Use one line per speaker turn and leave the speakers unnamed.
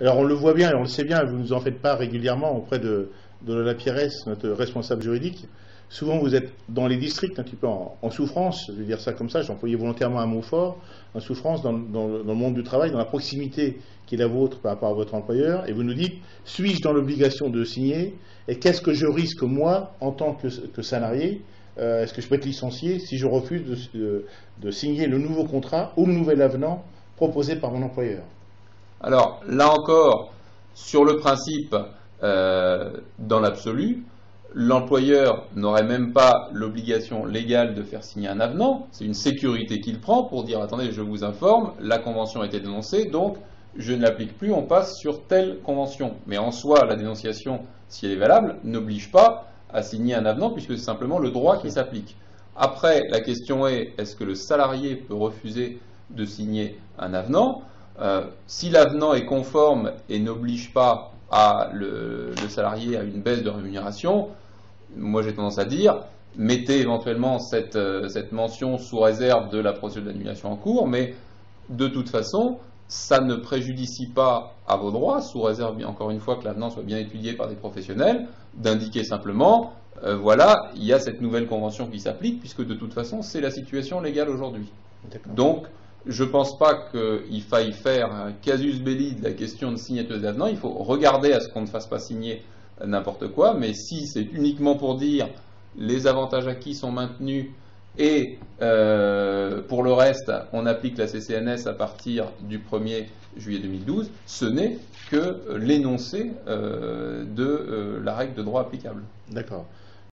Alors on le voit bien et on le sait bien, vous nous en faites part régulièrement auprès de Lola Pires, notre responsable juridique. Souvent vous êtes dans les districts un petit peu en souffrance, je vais dire ça comme ça, j'ai employé volontairement un mot fort, en souffrance dans le monde du travail, dans la proximité qui est la vôtre par rapport à votre employeur, et vous nous dites, suis-je dans l'obligation de signer, et qu'est-ce que je risque moi en tant que salarié, est-ce que je peux être licencié si je refuse de signer le nouveau contrat ou le nouvel avenant proposé par mon employeur?
Alors, là encore, sur le principe, dans l'absolu, l'employeur n'aurait même pas l'obligation légale de faire signer un avenant. C'est une sécurité qu'il prend pour dire, attendez, je vous informe, la convention a été dénoncée, donc je ne l'applique plus, on passe sur telle convention. Mais en soi, la dénonciation, si elle est valable, n'oblige pas à signer un avenant, puisque c'est simplement le droit qui s'applique. Après, la question est-ce que le salarié peut refuser de signer un avenant? Si l'avenant est conforme et n'oblige pas le salarié à une baisse de rémunération, moi j'ai tendance à dire, mettez éventuellement cette mention sous réserve de la procédure d'annulation en cours, mais de toute façon, ça ne préjudicie pas à vos droits, sous réserve, encore une fois, que l'avenant soit bien étudié par des professionnels, d'indiquer simplement, voilà, il y a cette nouvelle convention qui s'applique, puisque de toute façon, c'est la situation légale aujourd'hui. Donc, je ne pense pas qu'il faille faire un casus belli de la question de signature des avenants. Il faut regarder à ce qu'on ne fasse pas signer n'importe quoi, mais si c'est uniquement pour dire les avantages acquis sont maintenus et pour le reste, on applique la CCNS à partir du 1er juillet 2012, ce n'est que l'énoncé de la règle de droit applicable.
D'accord.